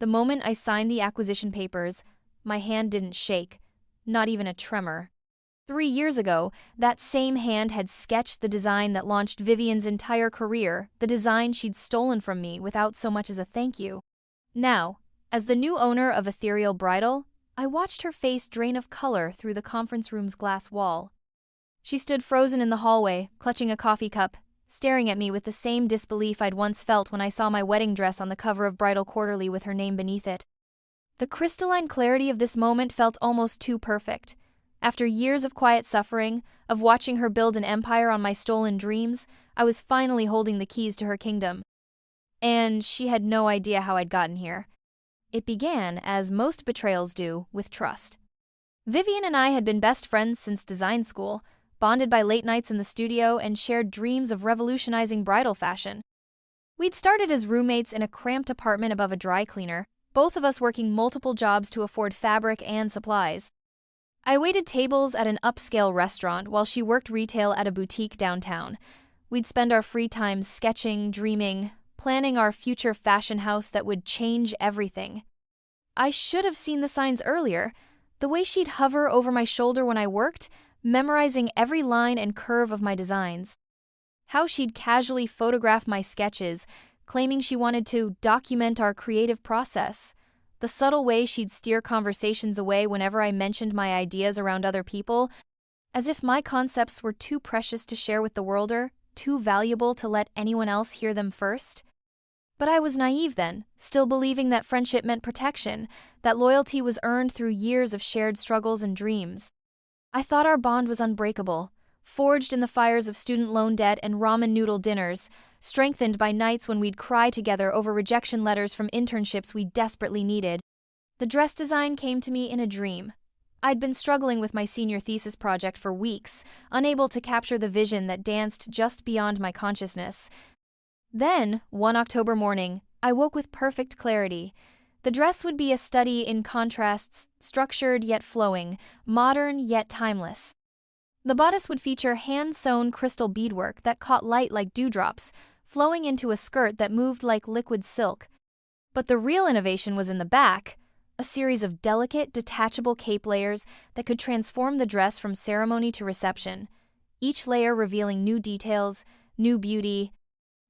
The moment I signed the acquisition papers, my hand didn't shake, not even a tremor. 3 years ago, that same hand had sketched the design that launched Vivian's entire career, the design she'd stolen from me without so much as a thank you. Now, as the new owner of Ethereal Bridal, I watched her face drain of color through the conference room's glass wall. She stood frozen in the hallway, clutching a coffee cup, staring at me with the same disbelief I'd once felt when I saw my wedding dress on the cover of Bridal Quarterly with her name beneath it. The crystalline clarity of this moment felt almost too perfect. After years of quiet suffering, of watching her build an empire on my stolen dreams, I was finally holding the keys to her kingdom. And she had no idea how I'd gotten here. It began, as most betrayals do, with trust. Vivian and I had been best friends since design school, bonded by late nights in the studio and shared dreams of revolutionizing bridal fashion. We'd started as roommates in a cramped apartment above a dry cleaner, both of us working multiple jobs to afford fabric and supplies. I waited tables at an upscale restaurant while she worked retail at a boutique downtown. We'd spend our free time sketching, dreaming, planning our future fashion house that would change everything. I should have seen the signs earlier. The way she'd hover over my shoulder when I worked, memorizing every line and curve of my designs. How she'd casually photograph my sketches, claiming she wanted to document our creative process. The subtle way she'd steer conversations away whenever I mentioned my ideas around other people, as if my concepts were too precious to share with the worlder, too valuable to let anyone else hear them first. But I was naive then, still believing that friendship meant protection, that loyalty was earned through years of shared struggles and dreams. I thought our bond was unbreakable, forged in the fires of student loan debt and ramen noodle dinners, strengthened by nights when we'd cry together over rejection letters from internships we desperately needed. The dress design came to me in a dream. I'd been struggling with my senior thesis project for weeks, unable to capture the vision that danced just beyond my consciousness. Then, one October morning, I woke with perfect clarity. The dress would be a study in contrasts, structured yet flowing, modern yet timeless. The bodice would feature hand-sewn crystal beadwork that caught light like dewdrops, flowing into a skirt that moved like liquid silk. But the real innovation was in the back, a series of delicate, detachable cape layers that could transform the dress from ceremony to reception, each layer revealing new details, new beauty.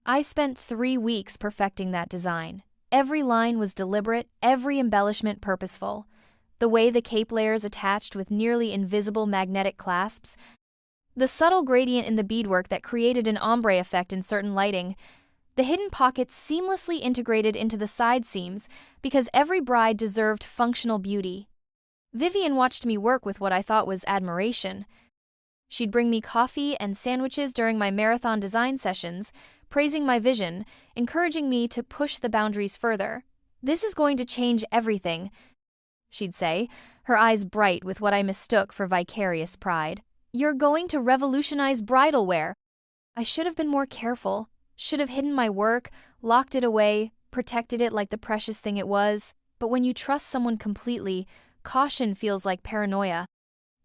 I spent 3 weeks perfecting that design. Every line was deliberate, every embellishment purposeful. The way the cape layers attached with nearly invisible magnetic clasps, the subtle gradient in the beadwork that created an ombre effect in certain lighting, the hidden pockets seamlessly integrated into the side seams because every bride deserved functional beauty. Vivian watched me work with what I thought was admiration. She'd bring me coffee and sandwiches during my marathon design sessions, praising my vision, encouraging me to push the boundaries further. "This is going to change everything," she'd say, her eyes bright with what I mistook for vicarious pride. "You're going to revolutionize bridal wear." I should have been more careful, should have hidden my work, locked it away, protected it like the precious thing it was. But when you trust someone completely, caution feels like paranoia.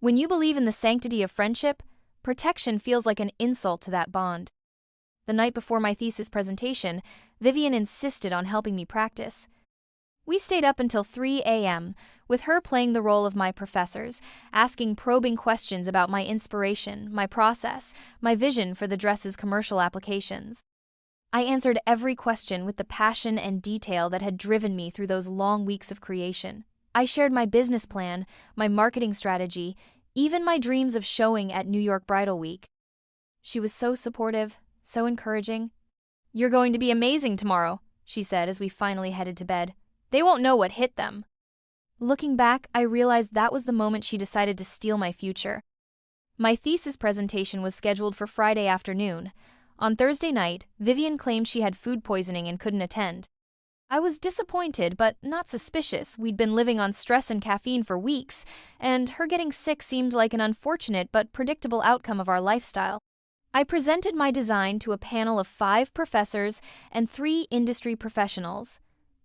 When you believe in the sanctity of friendship, protection feels like an insult to that bond. The night before my thesis presentation, Vivian insisted on helping me practice. We stayed up until 3 a.m., with her playing the role of my professors, asking probing questions about my inspiration, my process, my vision for the dress's commercial applications. I answered every question with the passion and detail that had driven me through those long weeks of creation. I shared my business plan, my marketing strategy, even my dreams of showing at New York Bridal Week. She was so supportive, so encouraging. "You're going to be amazing tomorrow," she said as we finally headed to bed. "They won't know what hit them." Looking back, I realized that was the moment she decided to steal my future. My thesis presentation was scheduled for Friday afternoon. On Thursday night, Vivian claimed she had food poisoning and couldn't attend. I was disappointed, but not suspicious. We'd been living on stress and caffeine for weeks, and her getting sick seemed like an unfortunate but predictable outcome of our lifestyle. I presented my design to a panel of 5 professors and 3 industry professionals.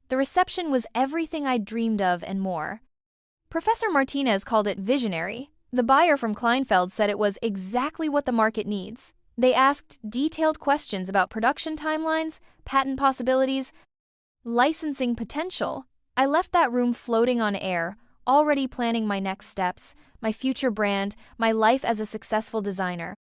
The reception was everything I'd dreamed of and more. Professor Martinez called it visionary. The buyer from Kleinfeld said it was exactly what the market needs. They asked detailed questions about production timelines, patent possibilities, licensing potential. I left that room floating on air, already planning my next steps, my future brand, my life as a successful designer.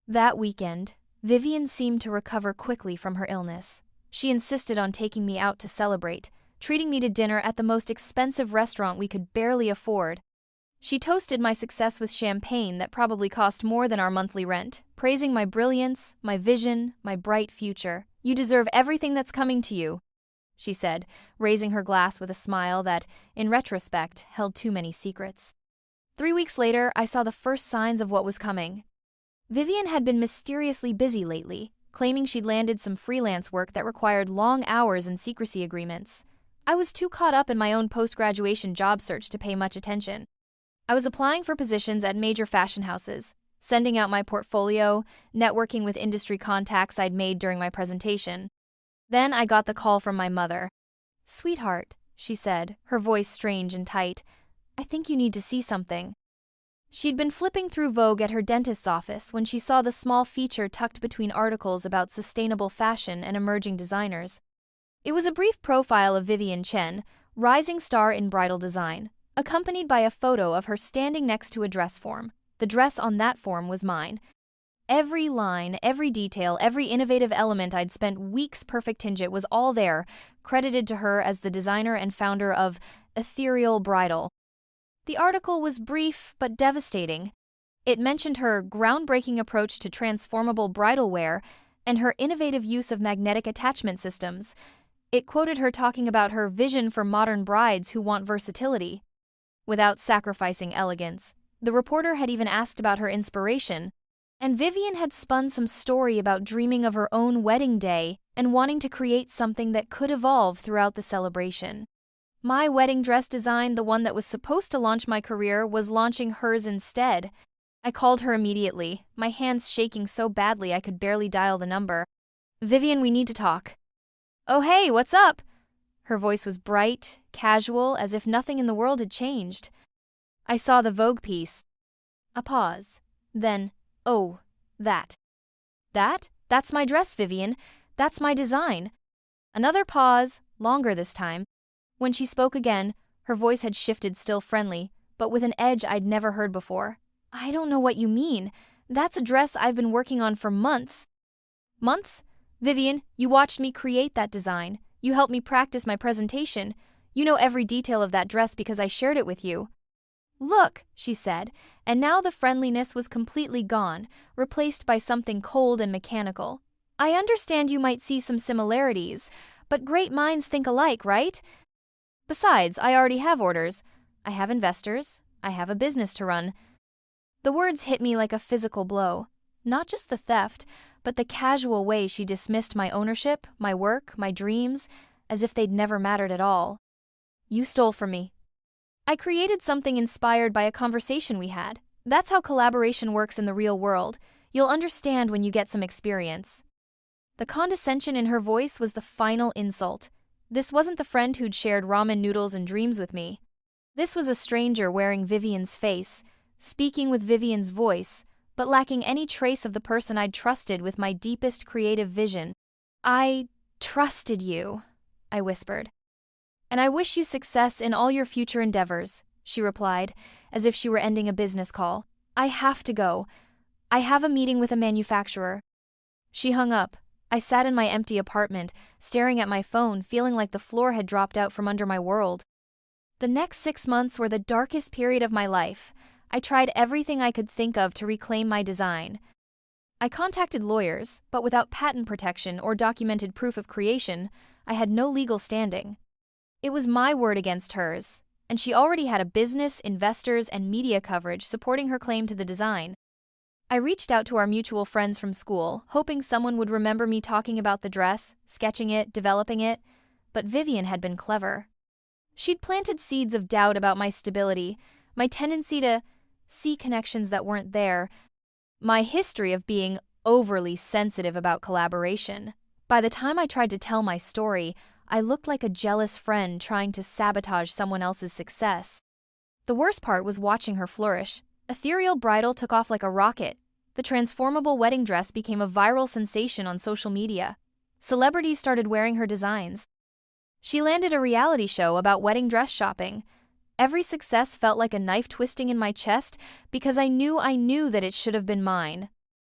That weekend, Vivian seemed to recover quickly from her illness. She insisted on taking me out to celebrate, treating me to dinner at the most expensive restaurant we could barely afford. She toasted my success with champagne that probably cost more than our monthly rent, praising my brilliance, my vision, my bright future. "You deserve everything that's coming to you," she said, raising her glass with a smile that, in retrospect, held too many secrets. 3 weeks later, I saw the first signs of what was coming. Vivian had been mysteriously busy lately, claiming she'd landed some freelance work that required long hours and secrecy agreements. I was too caught up in my own post-graduation job search to pay much attention. I was applying for positions at major fashion houses, sending out my portfolio, networking with industry contacts I'd made during my presentation. Then I got the call from my mother. "Sweetheart," she said, her voice strange and tight, "I think you need to see something." She'd been flipping through Vogue at her dentist's office when she saw the small feature tucked between articles about sustainable fashion and emerging designers. It was a brief profile of Vivian Chen, rising star in bridal design, accompanied by a photo of her standing next to a dress form. The dress on that form was mine. Every line, every detail, every innovative element I'd spent weeks perfecting was all there, credited to her as the designer and founder of Ethereal Bridal. The article was brief but devastating. It mentioned her groundbreaking approach to transformable bridal wear and her innovative use of magnetic attachment systems. It quoted her talking about her vision for modern brides who want versatility, without sacrificing elegance. The reporter had even asked about her inspiration, and Vivian had spun some story about dreaming of her own wedding day and wanting to create something that could evolve throughout the celebration. My wedding dress design, the one that was supposed to launch my career, was launching hers instead. I called her immediately, my hands shaking so badly I could barely dial the number. "Vivian, we need to talk." "Oh hey, what's up?" Her voice was bright, casual, as if nothing in the world had changed. "I saw the Vogue piece." A pause. Then, "Oh, that." "That? That's my dress, Vivian. That's my design." Another pause, longer this time. When she spoke again, her voice had shifted, still friendly, but with an edge I'd never heard before. "I don't know what you mean. That's a dress I've been working on for months." "Months? Vivian, you watched me create that design. You helped me practice my presentation. You know every detail of that dress because I shared it with you." "Look," she said, and now the friendliness was completely gone, replaced by something cold and mechanical. "I understand you might see some similarities, but great minds think alike, right? Besides, I already have orders. I have investors. I have a business to run." The words hit me like a physical blow. Not just the theft, but the casual way she dismissed my ownership, my work, my dreams, as if they'd never mattered at all. "You stole from me." "I created something inspired by a conversation we had. That's how collaboration works in the real world. You'll understand when you get some experience." The condescension in her voice was the final insult. This wasn't the friend who'd shared ramen noodles and dreams with me. This was a stranger wearing Vivian's face, speaking with Vivian's voice, but lacking any trace of the person I'd trusted with my deepest creative vision. "I trusted you," I whispered. "And I wish you success in all your future endeavors," she replied, as if she were ending a business call. "I have to go. I have a meeting with a manufacturer." She hung up. I sat in my empty apartment, staring at my phone, feeling like the floor had dropped out from under my world. The next 6 months were the darkest period of my life. I tried everything I could think of to reclaim my design. I contacted lawyers, but without patent protection or documented proof of creation, I had no legal standing. It was my word against hers, and she already had a business, investors, and media coverage supporting her claim to the design. I reached out to our mutual friends from school, hoping someone would remember me talking about the dress, sketching it, developing it, but Vivian had been clever. She'd planted seeds of doubt about my stability, my tendency to see connections that weren't there, my history of being overly sensitive about collaboration. By the time I tried to tell my story, I looked like a jealous friend trying to sabotage someone else's success. The worst part was watching her flourish. Ethereal Bridal took off like a rocket. The transformable wedding dress became a viral sensation on social media. Celebrities started wearing her designs. She landed a reality show about wedding dress shopping. Every success felt like a knife twisting in my chest because I knew that it should have been mine.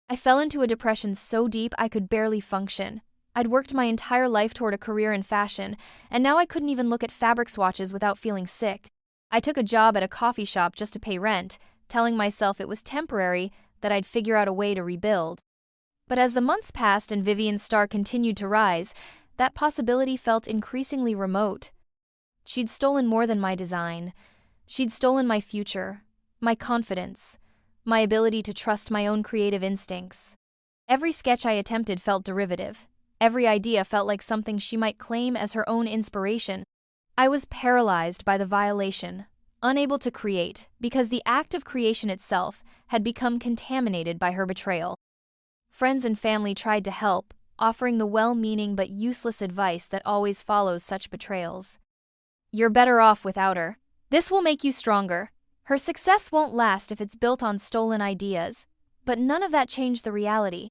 I fell into a depression so deep I could barely function. I'd worked my entire life toward a career in fashion, and now I couldn't even look at fabric swatches without feeling sick. I took a job at a coffee shop just to pay rent, telling myself it was temporary, that I'd figure out a way to rebuild. But as the months passed and Vivian's star continued to rise, that possibility felt increasingly remote. She'd stolen more than my design. She'd stolen my future, my confidence, my ability to trust my own creative instincts. Every sketch I attempted felt derivative. Every idea felt like something she might claim as her own inspiration. I was paralyzed by the violation, unable to create, because the act of creation itself had become contaminated by her betrayal. Friends and family tried to help, offering the well-meaning but useless advice that always follows such betrayals. "You're better off without her. This will make you stronger. Her success won't last if it's built on stolen ideas." But none of that changed the reality.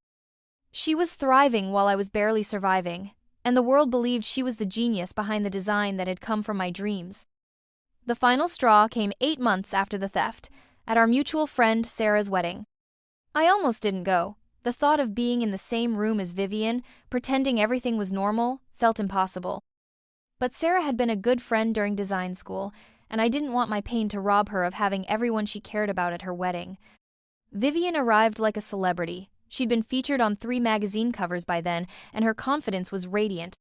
She was thriving while I was barely surviving, and the world believed she was the genius behind the design that had come from my dreams. The final straw came 8 months after the theft, at our mutual friend Sarah's wedding. I almost didn't go. The thought of being in the same room as Vivian, pretending everything was normal, felt impossible. But Sarah had been a good friend during design school, and I didn't want my pain to rob her of having everyone she cared about at her wedding. Vivian arrived like a celebrity. She'd been featured on 3 magazine covers by then, and her confidence was radiant.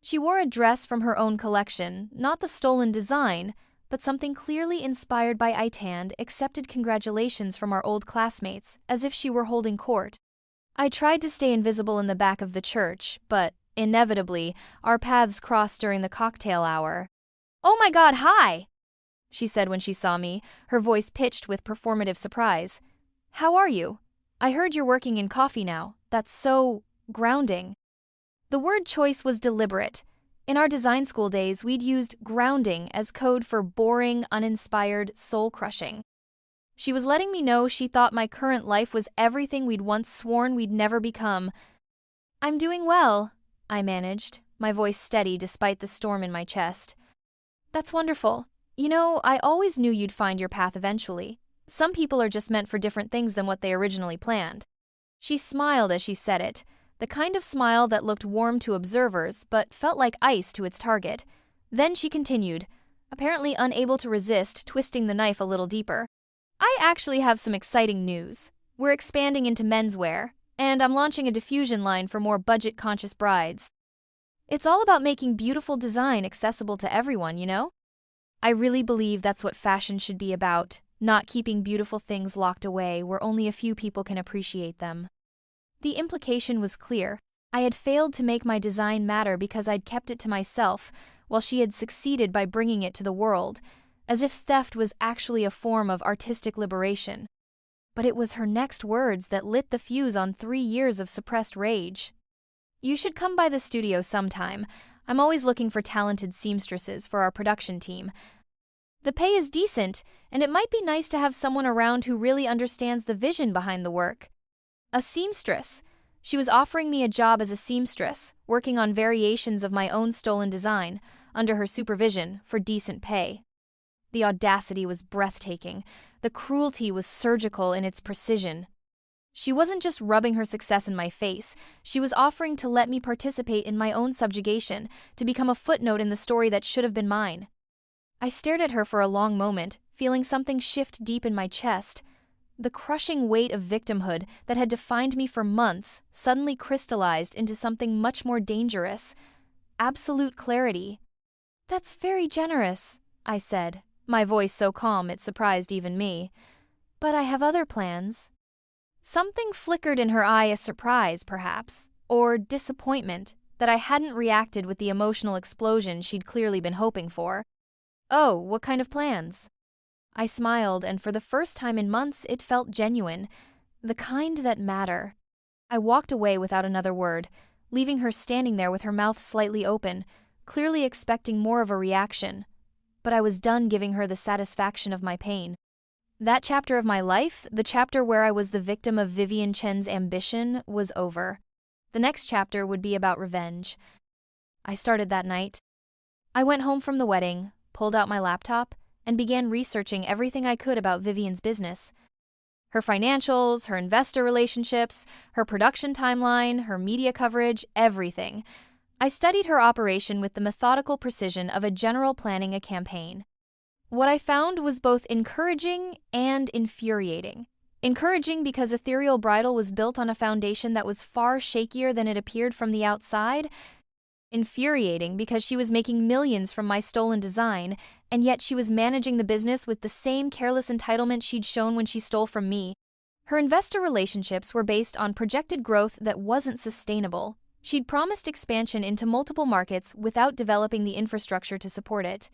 She wore a dress from her own collection, not the stolen design, but something clearly inspired by Itand, accepted congratulations from our old classmates, as if she were holding court. I tried to stay invisible in the back of the church, but, inevitably, our paths crossed during the cocktail hour. "Oh my God, hi!" she said when she saw me, her voice pitched with performative surprise. "How are you? I heard you're working in coffee now. That's so grounding." The word choice was deliberate. In our design school days, we'd used grounding as code for boring, uninspired, soul-crushing. She was letting me know she thought my current life was everything we'd once sworn we'd never become. "I'm doing well," I managed, my voice steady despite the storm in my chest. "That's wonderful. You know, I always knew you'd find your path eventually. Some people are just meant for different things than what they originally planned." She smiled as she said it, the kind of smile that looked warm to observers but felt like ice to its target. Then she continued, apparently unable to resist twisting the knife a little deeper. "I actually have some exciting news. We're expanding into menswear, and I'm launching a diffusion line for more budget-conscious brides. It's all about making beautiful design accessible to everyone, you know? I really believe that's what fashion should be about, not keeping beautiful things locked away where only a few people can appreciate them." The implication was clear. I had failed to make my design matter because I'd kept it to myself, while she had succeeded by bringing it to the world, as if theft was actually a form of artistic liberation. But it was her next words that lit the fuse on 3 years of suppressed rage. "You should come by the studio sometime. I'm always looking for talented seamstresses for our production team. The pay is decent, and it might be nice to have someone around who really understands the vision behind the work." A seamstress. She was offering me a job as a seamstress, working on variations of my own stolen design, under her supervision, for decent pay. The audacity was breathtaking. The cruelty was surgical in its precision. She wasn't just rubbing her success in my face, she was offering to let me participate in my own subjugation, to become a footnote in the story that should have been mine. I stared at her for a long moment, feeling something shift deep in my chest. The crushing weight of victimhood that had defined me for months suddenly crystallized into something much more dangerous. Absolute clarity. "That's very generous," I said, my voice so calm it surprised even me. "But I have other plans." Something flickered in her eye as surprise, perhaps, or disappointment, that I hadn't reacted with the emotional explosion she'd clearly been hoping for. "Oh, what kind of plans?" I smiled, and for the first time in months it felt genuine, the kind that matter. I walked away without another word, leaving her standing there with her mouth slightly open, clearly expecting more of a reaction. But I was done giving her the satisfaction of my pain. That chapter of my life, the chapter where I was the victim of Vivian Chen's ambition, was over. The next chapter would be about revenge. I started that night. I went home from the wedding, pulled out my laptop, and began researching everything I could about Vivian's business. Her financials, her investor relationships, her production timeline, her media coverage, everything. I studied her operation with the methodical precision of a general planning a campaign. What I found was both encouraging and infuriating. Encouraging because Ethereal Bridal was built on a foundation that was far shakier than it appeared from the outside. Infuriating because she was making millions from my stolen design, and yet she was managing the business with the same careless entitlement she'd shown when she stole from me. Her investor relationships were based on projected growth that wasn't sustainable. She'd promised expansion into multiple markets without developing the infrastructure to support it.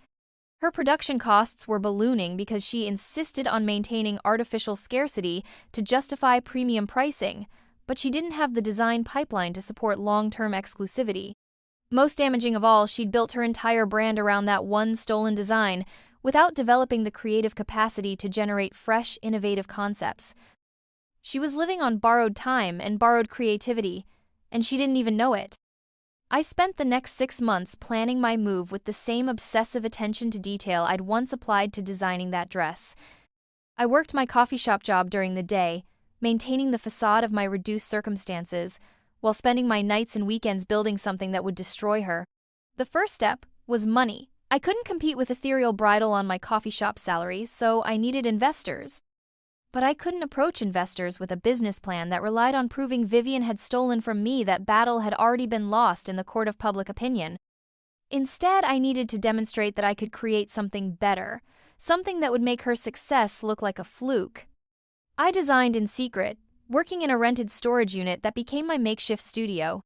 Her production costs were ballooning because she insisted on maintaining artificial scarcity to justify premium pricing, but she didn't have the design pipeline to support long-term exclusivity. Most damaging of all, she'd built her entire brand around that one stolen design without developing the creative capacity to generate fresh, innovative concepts. She was living on borrowed time and borrowed creativity, and she didn't even know it. I spent the next 6 months planning my move with the same obsessive attention to detail I'd once applied to designing that dress. I worked my coffee shop job during the day, maintaining the facade of my reduced circumstances, while spending my nights and weekends building something that would destroy her. The first step was money. I couldn't compete with Ethereal Bridal on my coffee shop salary, so I needed investors. But I couldn't approach investors with a business plan that relied on proving Vivian had stolen from me. That battle had already been lost in the court of public opinion. Instead, I needed to demonstrate that I could create something better, something that would make her success look like a fluke. I designed in secret, working in a rented storage unit that became my makeshift studio.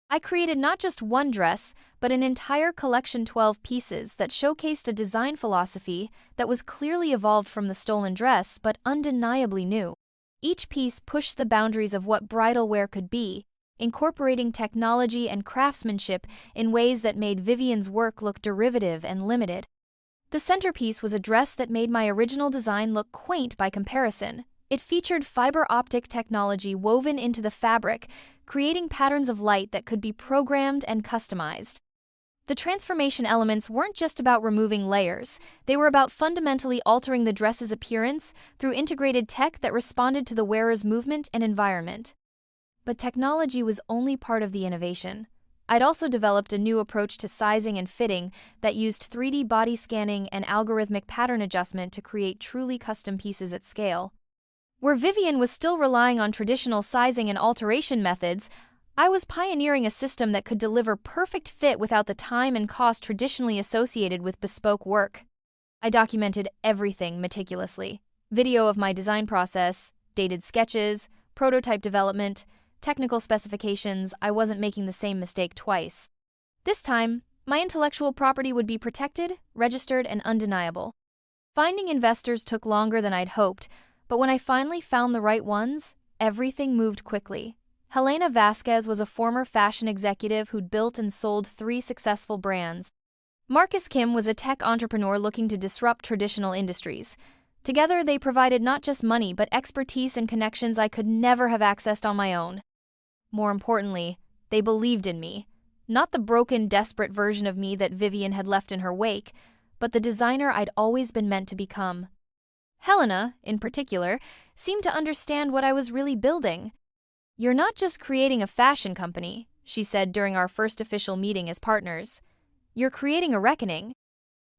I created not just one dress, but an entire collection, 12 pieces that showcased a design philosophy that was clearly evolved from the stolen dress but undeniably new. Each piece pushed the boundaries of what bridal wear could be, incorporating technology and craftsmanship in ways that made Vivian's work look derivative and limited. The centerpiece was a dress that made my original design look quaint by comparison. It featured fiber optic technology woven into the fabric, creating patterns of light that could be programmed and customized. The transformation elements weren't just about removing layers, they were about fundamentally altering the dress's appearance through integrated tech that responded to the wearer's movement and environment. But technology was only part of the innovation. I'd also developed a new approach to sizing and fitting that used 3D body scanning and algorithmic pattern adjustment to create truly custom pieces at scale. Where Vivian was still relying on traditional sizing and alteration methods, I was pioneering a system that could deliver perfect fit without the time and cost traditionally associated with bespoke work. I documented everything meticulously: video of my design process, dated sketches, prototype development, technical specifications. I wasn't making the same mistake twice. This time, my intellectual property would be protected, registered, and undeniable. Finding investors took longer than I'd hoped, but when I finally found the right ones, everything moved quickly. Helena Vasquez was a former fashion executive who'd built and sold 3 successful brands. Marcus Kim was a tech entrepreneur looking to disrupt traditional industries. Together, they provided not just money, but expertise and connections I could never have accessed on my own. More importantly, they believed in me. Not the broken, desperate version of me that Vivian had left in her wake, but the designer I'd always been meant to become. Helena, in particular, seemed to understand what I was really building. "You're not just creating a fashion company," she said during our first official meeting as partners. "You're creating a reckoning."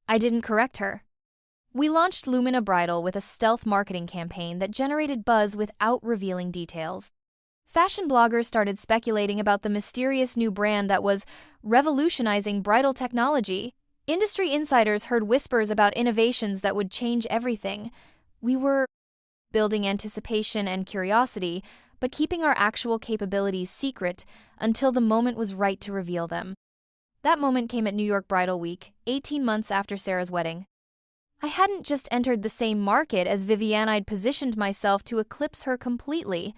I didn't correct her. We launched Lumina Bridal with a stealth marketing campaign that generated buzz without revealing details. Fashion bloggers started speculating about the mysterious new brand that was revolutionizing bridal technology. Industry insiders heard whispers about innovations that would change everything. We were building anticipation and curiosity, but keeping our actual capabilities secret until the moment was right to reveal them. That moment came at New York Bridal Week, 18 months after Sarah's wedding. I hadn't just entered the same market as Vivian, I'd positioned myself to eclipse her completely.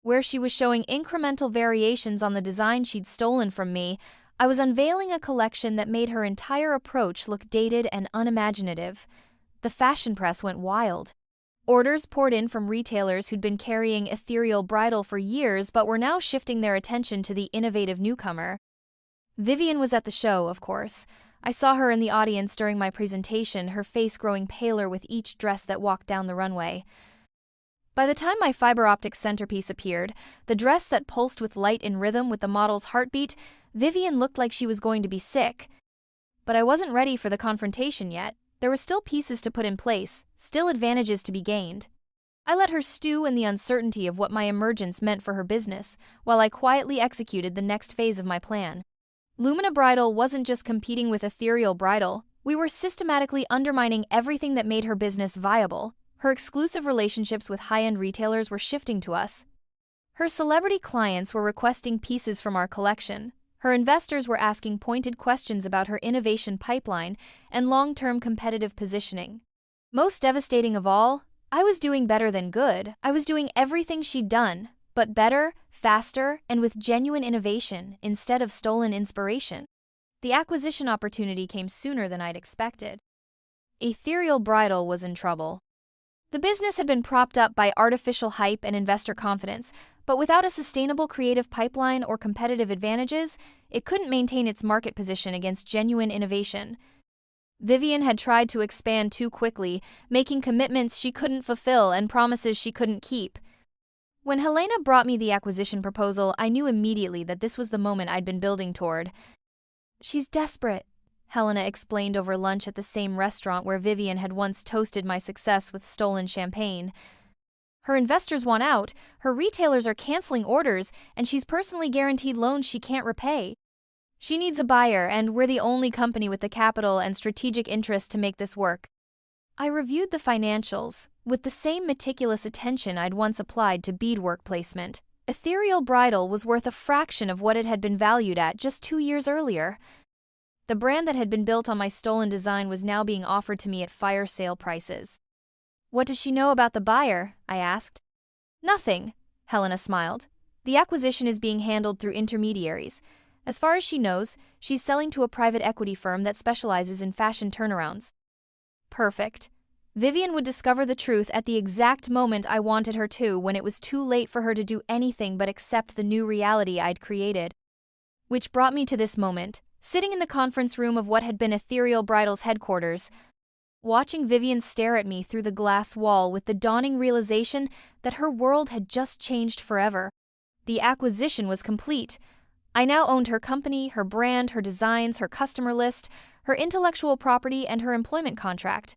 Where she was showing incremental variations on the design she'd stolen from me, I was unveiling a collection that made her entire approach look dated and unimaginative. The fashion press went wild. Orders poured in from retailers who'd been carrying Ethereal Bridal for years but were now shifting their attention to the innovative newcomer. Vivian was at the show, of course. I saw her in the audience during my presentation, her face growing paler with each dress that walked down the runway. By the time my fiber optic centerpiece appeared, the dress that pulsed with light in rhythm with the model's heartbeat, Vivian looked like she was going to be sick. But I wasn't ready for the confrontation yet. There were still pieces to put in place, still advantages to be gained. I let her stew in the uncertainty of what my emergence meant for her business, while I quietly executed the next phase of my plan. Lumina Bridal wasn't just competing with Ethereal Bridal, we were systematically undermining everything that made her business viable. Her exclusive relationships with high-end retailers were shifting to us. Her celebrity clients were requesting pieces from our collection. Her investors were asking pointed questions about her innovation pipeline and long-term competitive positioning. Most devastating of all, I was doing better than good. I was doing everything she'd done, but better, faster, and with genuine innovation instead of stolen inspiration. The acquisition opportunity came sooner than I'd expected. Ethereal Bridal was in trouble. The business had been propped up by artificial hype and investor confidence, but without a sustainable creative pipeline or competitive advantages, it couldn't maintain its market position against genuine innovation. Vivian had tried to expand too quickly, making commitments she couldn't fulfill and promises she couldn't keep. When Helena brought me the acquisition proposal, I knew immediately that this was the moment I'd been building toward. "She's desperate," Helena explained over lunch at the same restaurant where Vivian had once toasted my success with stolen champagne. "Her investors want out, her retailers are canceling orders, and she's personally guaranteed loans she can't repay. She needs a buyer, and we're the only company with the capital and strategic interest to make this work." I reviewed the financials, with the same meticulous attention I'd once applied to beadwork placement. Ethereal Bridal was worth a fraction of what it had been valued at just 2 years earlier. The brand that had been built on my stolen design was now being offered to me at fire sale prices. "What does she know about the buyer?" I asked. "Nothing," Helena smiled. "The acquisition is being handled through intermediaries. As far as she knows, she's selling to a private equity firm that specializes in fashion turnarounds." Perfect. Vivian would discover the truth at the exact moment I wanted her to, when it was too late for her to do anything but accept the new reality I'd created. Which brought me to this moment, sitting in the conference room of what had been Ethereal Bridal's headquarters, watching Vivian stare at me through the glass wall with the dawning realization that her world had just changed forever. The acquisition was complete. I now owned her company, her brand, her designs, her customer list, her intellectual property, and her employment contract.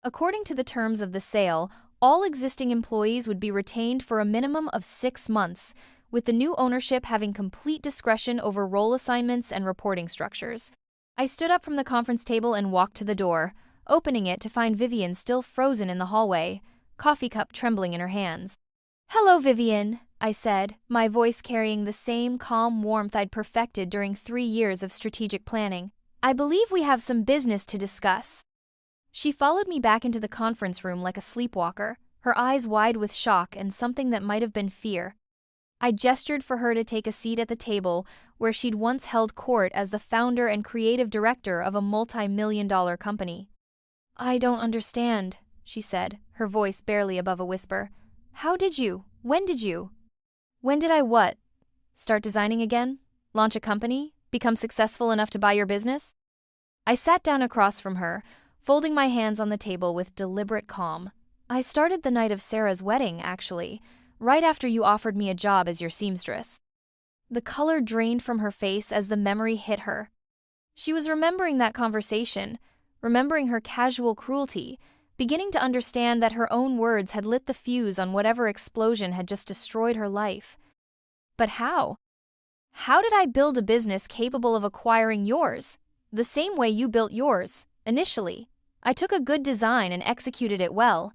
According to the terms of the sale, all existing employees would be retained for a minimum of 6 months, with the new ownership having complete discretion over role assignments and reporting structures. I stood up from the conference table and walked to the door, opening it to find Vivian still frozen in the hallway, coffee cup trembling in her hands. "Hello, Vivian," I said, my voice carrying the same calm warmth I'd perfected during 3 years of strategic planning. "I believe we have some business to discuss." She followed me back into the conference room like a sleepwalker, her eyes wide with shock and something that might have been fear. I gestured for her to take a seat at the table where she'd once held court as the founder and creative director of a multi-million-dollar company. "I don't understand," she said, her voice barely above a whisper. "How did you? When did you?" "When did I what? Start designing again? Launch a company? Become successful enough to buy your business?" I sat down across from her, folding my hands on the table with deliberate calm. "I started the night of Sarah's wedding, actually, right after you offered me a job as your seamstress." The color drained from her face as the memory hit her. She was remembering that conversation, remembering her casual cruelty, beginning to understand that her own words had lit the fuse on whatever explosion had just destroyed her life. But how? How did I build a business capable of acquiring yours? The same way you built yours, initially. I took a good design and executed it well.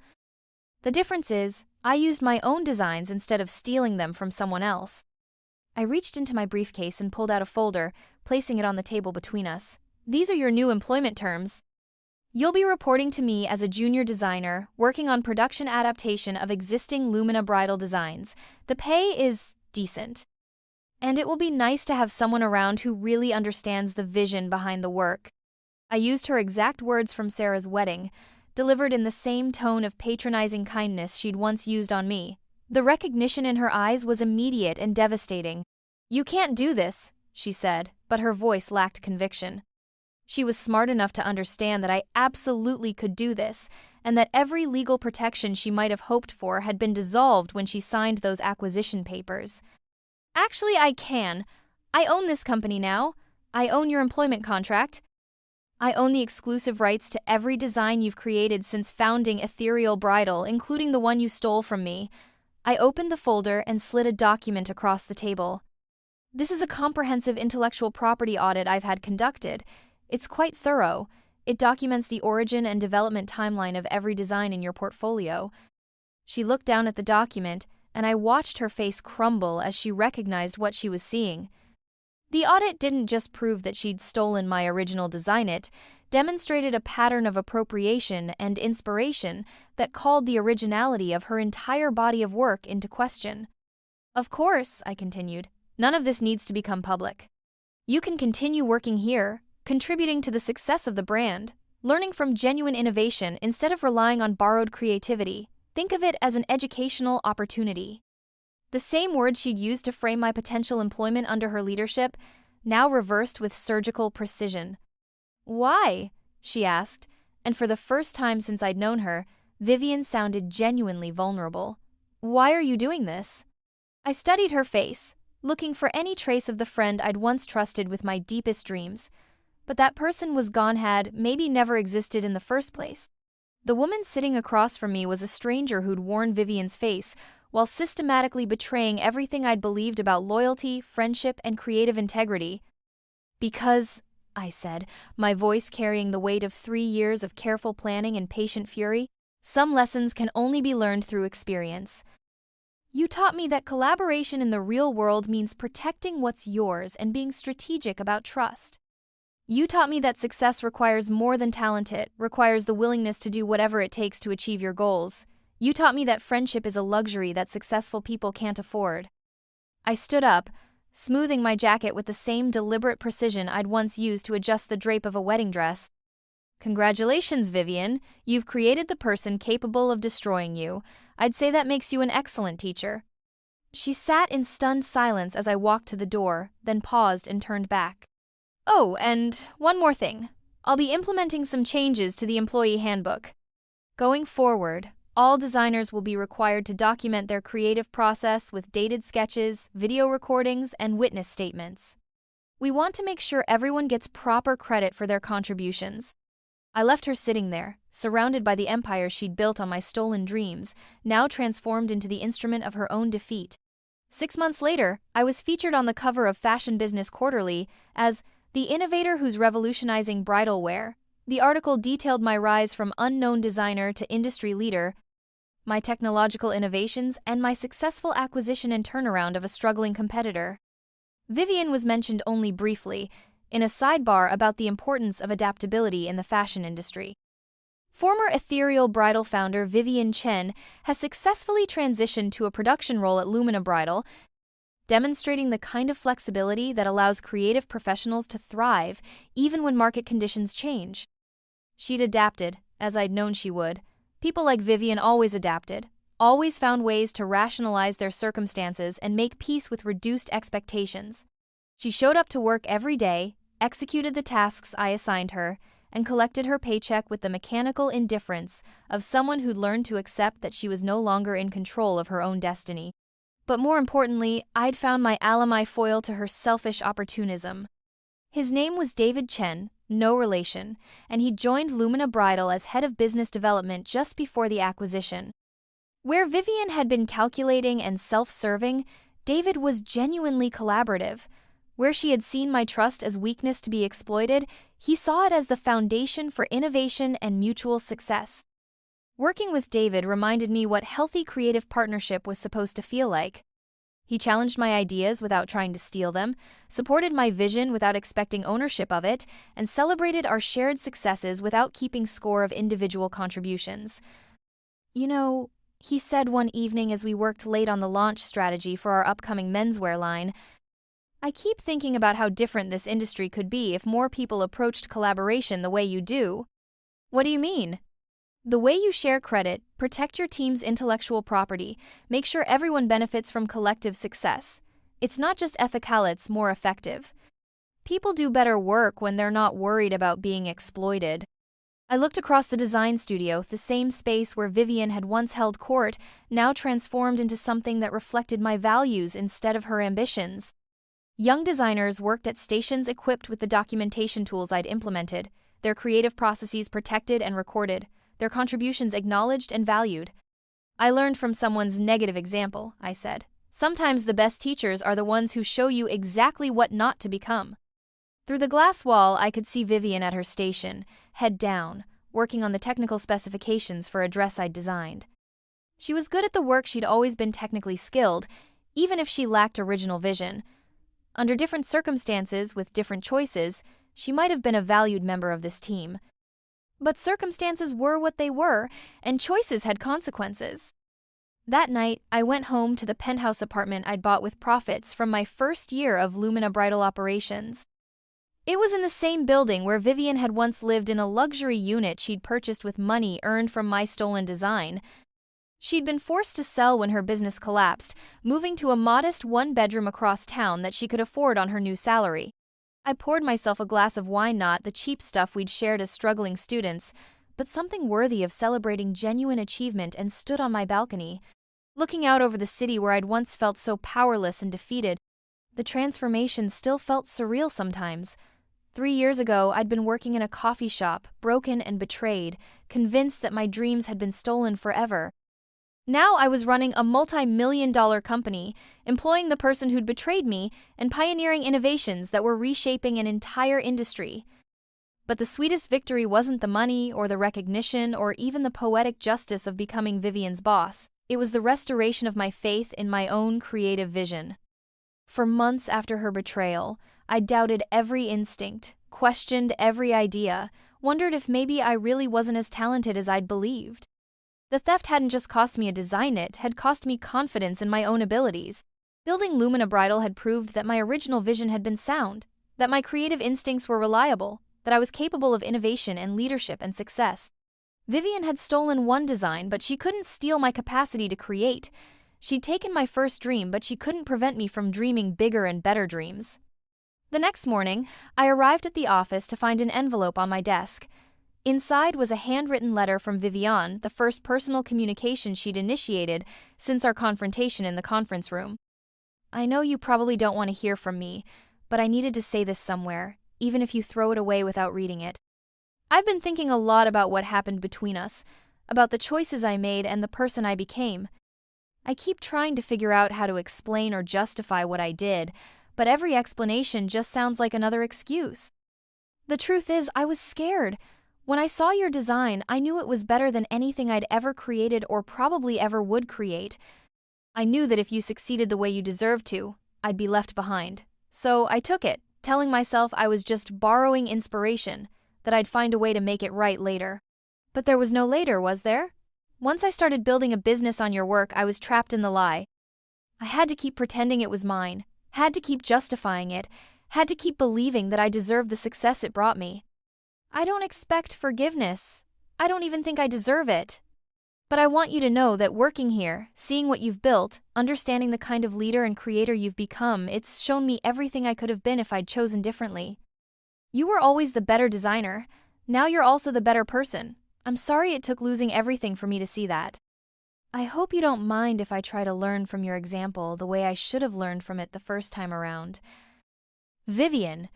The difference is, I used my own designs instead of stealing them from someone else. I reached into my briefcase and pulled out a folder, placing it on the table between us. "These are your new employment terms. You'll be reporting to me as a junior designer, working on production adaptation of existing Lumina Bridal designs. The pay is decent. And it will be nice to have someone around who really understands the vision behind the work." I used her exact words from Sarah's wedding, delivered in the same tone of patronizing kindness she'd once used on me. The recognition in her eyes was immediate and devastating. "You can't do this," she said, but her voice lacked conviction. She was smart enough to understand that I absolutely could do this, and that every legal protection she might have hoped for had been dissolved when she signed those acquisition papers. Actually, I can. I own this company now. I own your employment contract. I own the exclusive rights to every design you've created since founding Ethereal Bridal, including the one you stole from me. I opened the folder and slid a document across the table. This is a comprehensive intellectual property audit I've had conducted. It's quite thorough. It documents the origin and development timeline of every design in your portfolio. She looked down at the document, and I watched her face crumble as she recognized what she was seeing. The audit didn't just prove that she'd stolen my original design, it demonstrated a pattern of appropriation and inspiration that called the originality of her entire body of work into question. Of course, I continued, none of this needs to become public. You can continue working here, contributing to the success of the brand, learning from genuine innovation instead of relying on borrowed creativity. Think of it as an educational opportunity. The same words she'd used to frame my potential employment under her leadership, now reversed with surgical precision. Why? She asked, and for the first time since I'd known her, Vivian sounded genuinely vulnerable. Why are you doing this? I studied her face, looking for any trace of the friend I'd once trusted with my deepest dreams. But that person was gone, had maybe never existed in the first place. The woman sitting across from me was a stranger who'd worn Vivian's face while systematically betraying everything I'd believed about loyalty, friendship, and creative integrity. Because, I said, my voice carrying the weight of 3 years of careful planning and patient fury, some lessons can only be learned through experience. You taught me that collaboration in the real world means protecting what's yours and being strategic about trust. You taught me that success requires more than talent, it requires the willingness to do whatever it takes to achieve your goals. You taught me that friendship is a luxury that successful people can't afford. I stood up, smoothing my jacket with the same deliberate precision I'd once used to adjust the drape of a wedding dress. Congratulations, Vivian. You've created the person capable of destroying you. I'd say that makes you an excellent teacher. She sat in stunned silence as I walked to the door, then paused and turned back. Oh, and one more thing. I'll be implementing some changes to the employee handbook. Going forward, all designers will be required to document their creative process with dated sketches, video recordings, and witness statements. We want to make sure everyone gets proper credit for their contributions. I left her sitting there, surrounded by the empire she'd built on my stolen dreams, now transformed into the instrument of her own defeat. 6 months later, I was featured on the cover of Fashion Business Quarterly as the innovator who's revolutionizing bridal wear. The article detailed my rise from unknown designer to industry leader, my technological innovations, and my successful acquisition and turnaround of a struggling competitor. Vivian was mentioned only briefly, in a sidebar about the importance of adaptability in the fashion industry. Former Ethereal Bridal founder Vivian Chen has successfully transitioned to a production role at Lumina Bridal, demonstrating the kind of flexibility that allows creative professionals to thrive even when market conditions change. She'd adapted, as I'd known she would. People like Vivian always adapted, always found ways to rationalize their circumstances and make peace with reduced expectations. She showed up to work every day, executed the tasks I assigned her, and collected her paycheck with the mechanical indifference of someone who'd learned to accept that she was no longer in control of her own destiny. But more importantly, I'd found my ally foil to her selfish opportunism. His name was David Chen, no relation, and he joined Lumina Bridal as head of business development just before the acquisition. Where Vivian had been calculating and self-serving, David was genuinely collaborative. Where she had seen my trust as weakness to be exploited, he saw it as the foundation for innovation and mutual success. Working with David reminded me what healthy creative partnership was supposed to feel like. He challenged my ideas without trying to steal them, supported my vision without expecting ownership of it, and celebrated our shared successes without keeping score of individual contributions. You know, he said one evening as we worked late on the launch strategy for our upcoming menswear line, I keep thinking about how different this industry could be if more people approached collaboration the way you do. What do you mean? The way you share credit, protect your team's intellectual property, make sure everyone benefits from collective success. It's not just ethical, it's more effective. People do better work when they're not worried about being exploited. I looked across the design studio, the same space where Vivian had once held court, now transformed into something that reflected my values instead of her ambitions. Young designers worked at stations equipped with the documentation tools I'd implemented, their creative processes protected and recorded, their contributions acknowledged and valued. I learned from someone's negative example, I said. Sometimes the best teachers are the ones who show you exactly what not to become. Through the glass wall, I could see Vivian at her station, head down, working on the technical specifications for a dress I'd designed. She was good at the work. She'd always been technically skilled, even if she lacked original vision. Under different circumstances, with different choices, she might have been a valued member of this team. But circumstances were what they were, and choices had consequences. That night, I went home to the penthouse apartment I'd bought with profits from my first year of Lumina bridal operations. It was in the same building where Vivian had once lived in a luxury unit she'd purchased with money earned from my stolen design. She'd been forced to sell when her business collapsed, moving to a modest one-bedroom across town that she could afford on her new salary. I poured myself a glass of wine, not the cheap stuff we'd shared as struggling students, but something worthy of celebrating genuine achievement, and stood on my balcony, looking out over the city where I'd once felt so powerless and defeated. The transformation still felt surreal sometimes. 3 years ago, I'd been working in a coffee shop, broken and betrayed, convinced that my dreams had been stolen forever. Now I was running a multi-million-dollar company, employing the person who'd betrayed me, and pioneering innovations that were reshaping an entire industry. But the sweetest victory wasn't the money or the recognition or even the poetic justice of becoming Vivian's boss. It was the restoration of my faith in my own creative vision. For months after her betrayal, I doubted every instinct, questioned every idea, wondered if maybe I really wasn't as talented as I'd believed. The theft hadn't just cost me a design, it had cost me confidence in my own abilities. Building Lumina Bridal had proved that my original vision had been sound, that my creative instincts were reliable, that I was capable of innovation and leadership and success. Vivian had stolen one design, but she couldn't steal my capacity to create. She'd taken my first dream, but she couldn't prevent me from dreaming bigger and better dreams. The next morning, I arrived at the office to find an envelope on my desk. Inside was a handwritten letter from Vivian, the first personal communication she'd initiated since our confrontation in the conference room. I know you probably don't want to hear from me, but I needed to say this somewhere, even if you throw it away without reading it. I've been thinking a lot about what happened between us, about the choices I made and the person I became. I keep trying to figure out how to explain or justify what I did, but every explanation just sounds like another excuse. The truth is, I was scared. When I saw your design, I knew it was better than anything I'd ever created or probably ever would create. I knew that if you succeeded the way you deserved to, I'd be left behind. So I took it, telling myself I was just borrowing inspiration, that I'd find a way to make it right later. But there was no later, was there? Once I started building a business on your work, I was trapped in the lie. I had to keep pretending it was mine, had to keep justifying it, had to keep believing that I deserved the success it brought me. I don't expect forgiveness. I don't even think I deserve it. But I want you to know that working here, seeing what you've built, understanding the kind of leader and creator you've become, it's shown me everything I could have been if I'd chosen differently. You were always the better designer. Now you're also the better person. I'm sorry it took losing everything for me to see that. I hope you don't mind if I try to learn from your example the way I should have learned from it the first time around. Vivian.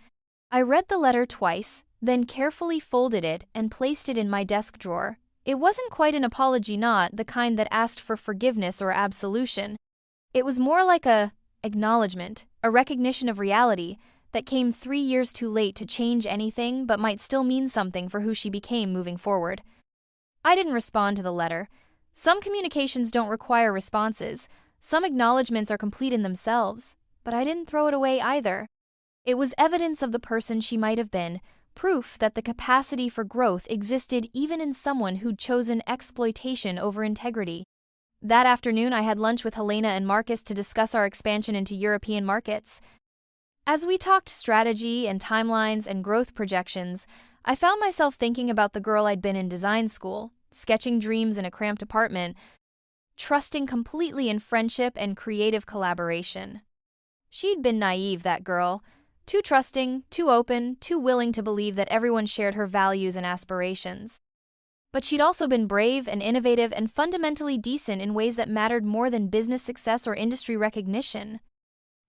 I read the letter twice, then carefully folded it and placed it in my desk drawer. It wasn't quite an apology, not the kind that asked for forgiveness or absolution. It was more like a acknowledgment, a recognition of reality that came 3 years too late to change anything but might still mean something for who she became moving forward. I didn't respond to the letter. Some communications don't require responses. Some acknowledgments are complete in themselves. But I didn't throw it away either. It was evidence of the person she might have been, proof that the capacity for growth existed even in someone who'd chosen exploitation over integrity. That afternoon, I had lunch with Helena and Marcus to discuss our expansion into European markets. As we talked strategy and timelines and growth projections, I found myself thinking about the girl I'd been in design school, sketching dreams in a cramped apartment, trusting completely in friendship and creative collaboration. She'd been naive, that girl. Too trusting, too open, too willing to believe that everyone shared her values and aspirations. But she'd also been brave and innovative and fundamentally decent in ways that mattered more than business success or industry recognition.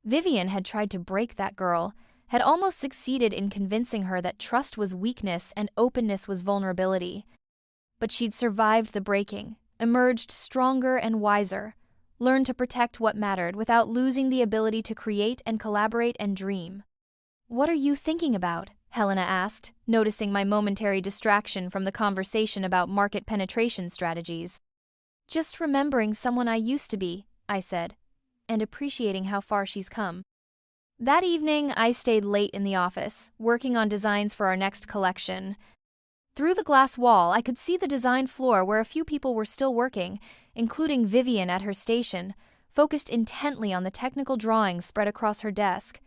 Vivian had tried to break that girl, had almost succeeded in convincing her that trust was weakness and openness was vulnerability. But she'd survived the breaking, emerged stronger and wiser, learned to protect what mattered without losing the ability to create and collaborate and dream. "What are you thinking about?" Helena asked, noticing my momentary distraction from the conversation about market penetration strategies. "Just remembering someone I used to be," I said, "and appreciating how far she's come." That evening, I stayed late in the office, working on designs for our next collection. Through the glass wall, I could see the design floor where a few people were still working, including Vivian at her station, focused intently on the technical drawings spread across her desk.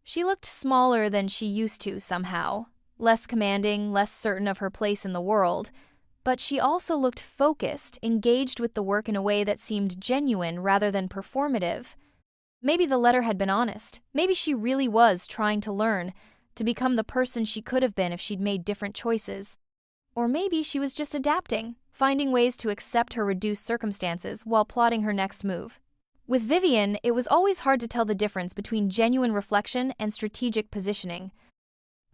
She looked smaller than she used to somehow, less commanding, less certain of her place in the world, but she also looked focused, engaged with the work in a way that seemed genuine rather than performative. Maybe the letter had been honest. Maybe she really was trying to learn, to become the person she could have been if she'd made different choices. Or maybe she was just adapting, finding ways to accept her reduced circumstances while plotting her next move. With Vivian, it was always hard to tell the difference between genuine reflection and strategic positioning.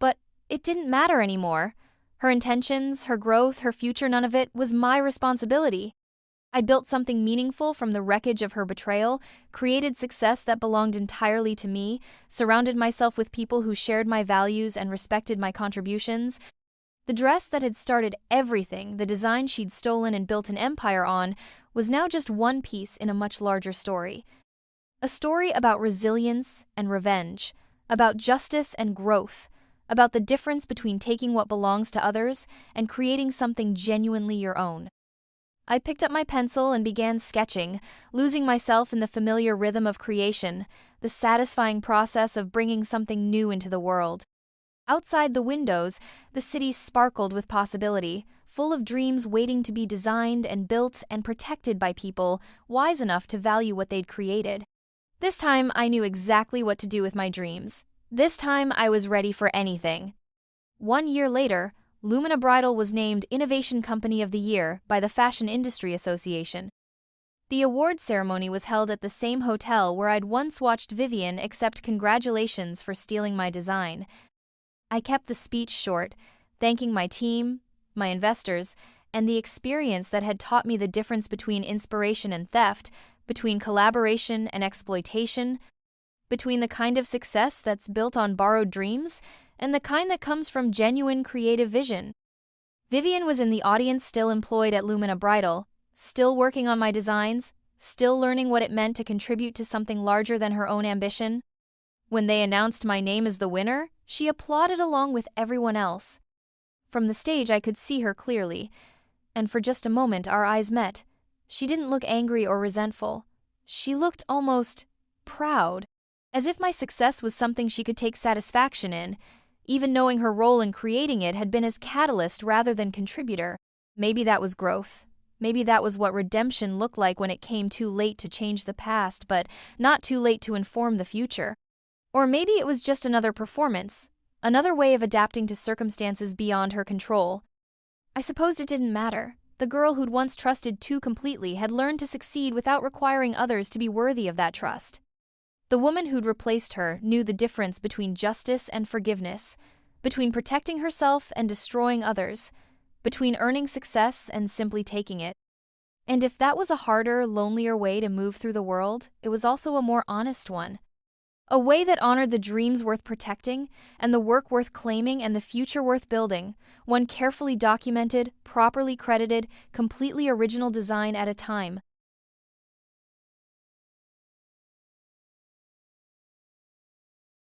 But it didn't matter anymore. Her intentions, her growth, her future, none of it was my responsibility. I'd built something meaningful from the wreckage of her betrayal, created success that belonged entirely to me, surrounded myself with people who shared my values and respected my contributions. The dress that had started everything, the design she'd stolen and built an empire on, was now just one piece in a much larger story. A story about resilience and revenge, about justice and growth, about the difference between taking what belongs to others and creating something genuinely your own. I picked up my pencil and began sketching, losing myself in the familiar rhythm of creation, the satisfying process of bringing something new into the world. Outside the windows, the city sparkled with possibility, full of dreams waiting to be designed and built and protected by people wise enough to value what they'd created. This time, I knew exactly what to do with my dreams. This time, I was ready for anything. 1 year later, Lumina Bridal was named Innovation Company of the Year by the Fashion Industry Association. The award ceremony was held at the same hotel where I'd once watched Vivian accept congratulations for stealing my design. I kept the speech short, thanking my team, my investors, and the experience that had taught me the difference between inspiration and theft, between collaboration and exploitation, between the kind of success that's built on borrowed dreams and the kind that comes from genuine creative vision. Vivian was in the audience, still employed at Lumina Bridal, still working on my designs, still learning what it meant to contribute to something larger than her own ambition. When they announced my name as the winner, she applauded along with everyone else. From the stage, I could see her clearly, and for just a moment our eyes met. She didn't look angry or resentful. She looked almost proud, as if my success was something she could take satisfaction in, even knowing her role in creating it had been as catalyst rather than contributor. Maybe that was growth. Maybe that was what redemption looked like when it came too late to change the past, but not too late to inform the future. Or maybe it was just another performance, another way of adapting to circumstances beyond her control. I supposed it didn't matter. The girl who'd once trusted too completely had learned to succeed without requiring others to be worthy of that trust. The woman who'd replaced her knew the difference between justice and forgiveness, between protecting herself and destroying others, between earning success and simply taking it. And if that was a harder, lonelier way to move through the world, it was also a more honest one. A way that honored the dreams worth protecting, and the work worth claiming, and the future worth building, one carefully documented, properly credited, completely original design at a time.